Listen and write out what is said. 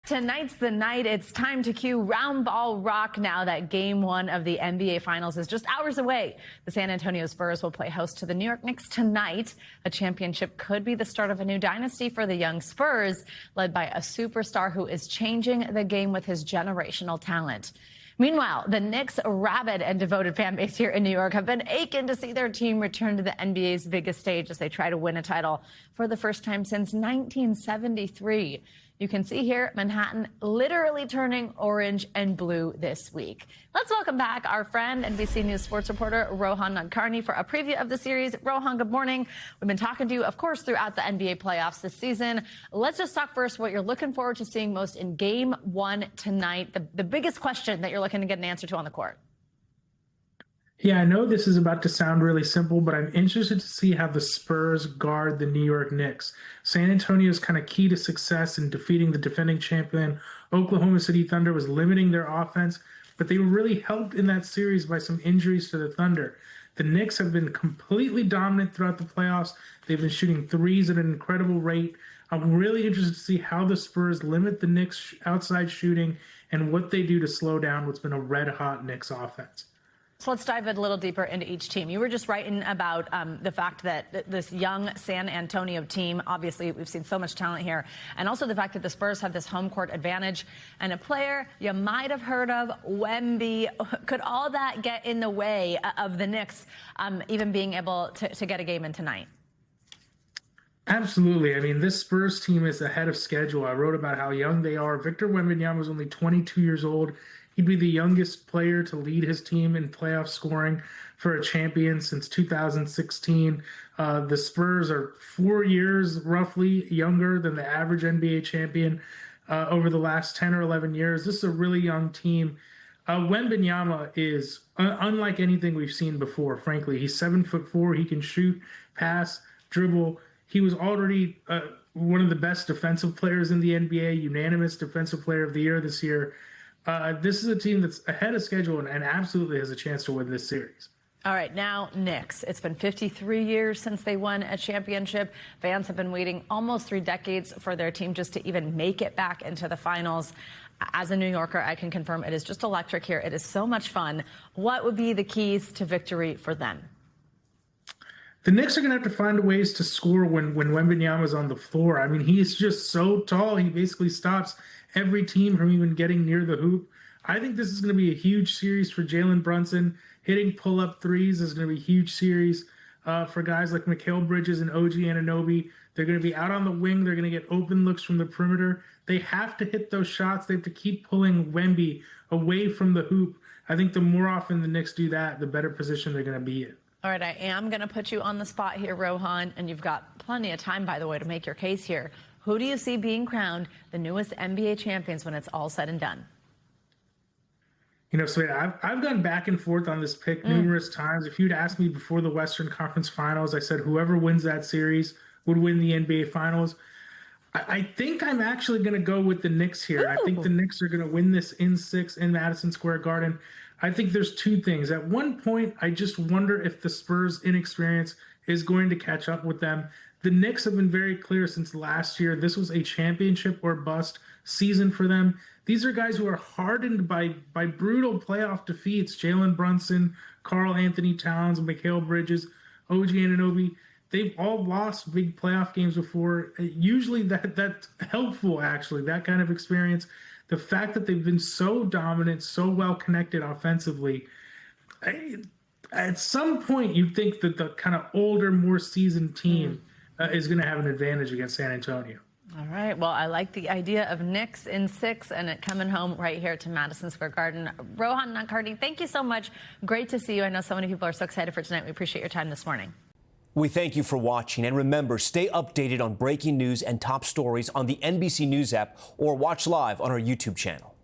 Tonight's the night. It's time to cue Round Ball Rock now that Game 1 of the NBA Finals is just hours away. The San Antonio Spurs will play host to the New York Knicks tonight. A championship could be the start of a new dynasty for the young Spurs, led by a superstar who is changing the game with his generational talent. Meanwhile, the Knicks' rabid and devoted fan base here in New York have been aching to see their team return to the NBA's biggest stage as they try to win a title for the first time since 1973. You can see here Manhattan literally turning orange and blue this week. Let's welcome back our friend, NBC News sports reporter Rohan Nadkarni for a preview of the series. Rohan, good morning. We've been talking to you, of course, throughout the NBA playoffs this season. Let's just talk first what you're looking forward to seeing most in Game 1 tonight, the biggest question that you're looking to get an answer to on the court. Yeah, I know this is about to sound really simple, but I'm interested to see how the Spurs guard the New York Knicks. San Antonio's kind of key to success in defeating the defending champion Oklahoma City Thunder was limiting their offense, but they were really helped in that series by some injuries to the Thunder. The Knicks have been completely dominant throughout the playoffs. They've been shooting threes at an incredible rate. I'm really interested to see how the Spurs limit the Knicks' outside shooting and what they do to slow down what's been a red-hot Knicks offense. So let's dive a little deeper into each team. You were just writing about the fact that this young San Antonio team, obviously we've seen so much talent here, and also the fact that the Spurs have this home court advantage. And a player you might have heard of, Wemby, could all that get in the way of the Knicks even being able to get a game in tonight? Absolutely. I mean, this Spurs team is ahead of schedule. I wrote about how young they are. Victor Wembanyama was only 22 years old. He'd be the youngest player to lead his team in playoff scoring for a champion since 2016. The Spurs are 4 years roughly younger than the average NBA champion over the last 10 or 11 years. This is a really young team. Wembanyama is unlike anything we've seen before, frankly. He's 7'4". He can shoot, pass, dribble. He was already one of the best defensive players in the NBA, unanimous Defensive Player of the Year this year. This is a team that's ahead of schedule and absolutely has a chance to win this series. All right, now Knicks. It's been 53 years since they won a championship. Fans have been waiting almost 3 decades for their team just to even make it back into the finals. As a New Yorker, I can confirm it is just electric here. It is so much fun. What would be the keys to victory for them? The Knicks are going to have to find ways to score when Wembanyama's on the floor. I mean, he is just so tall. He basically stops every team from even getting near the hoop. I think this is going to be a huge series for Jalen Brunson. Hitting pull-up threes is going to be a huge series for guys like Mikal Bridges and OG Anunoby. They're going to be out on the wing. They're going to get open looks from the perimeter. They have to hit those shots. They have to keep pulling Wemby away from the hoop. I think the more often the Knicks do that, the better position they're going to be in. All right, I am going to put you on the spot here, Rohan, and you've got plenty of time, by the way, to make your case here. Who do you see being crowned the newest NBA champions when it's all said and done? You know, Savannah, I've gone back and forth on this pick numerous times. If you'd asked me before the Western Conference Finals, I said whoever wins that series would win the NBA Finals. I think I'm actually going to go with the Knicks here. Ooh. I think the Knicks are going to win this in 6 in Madison Square Garden. I think there's 2 things. At one point, I just wonder if the Spurs' inexperience is going to catch up with them. The Knicks have been very clear since last year. This was a championship or bust season for them. These are guys who are hardened by brutal playoff defeats. Jalen Brunson, Karl Anthony Towns, Mikal Bridges, OG Anunoby. They've all lost big playoff games before. Usually that's helpful, actually, that kind of experience. The fact that they've been so dominant, so well connected offensively, at some point you'd think that the kind of older, more seasoned team is going to have an advantage against San Antonio. All right. Well, I like the idea of Knicks in 6 and it coming home right here to Madison Square Garden. Rohan Nadkarni, thank you so much. Great to see you. I know so many people are so excited for tonight. We appreciate your time this morning. We thank you for watching, and remember, stay updated on breaking news and top stories on the NBC News app or watch live on our YouTube channel.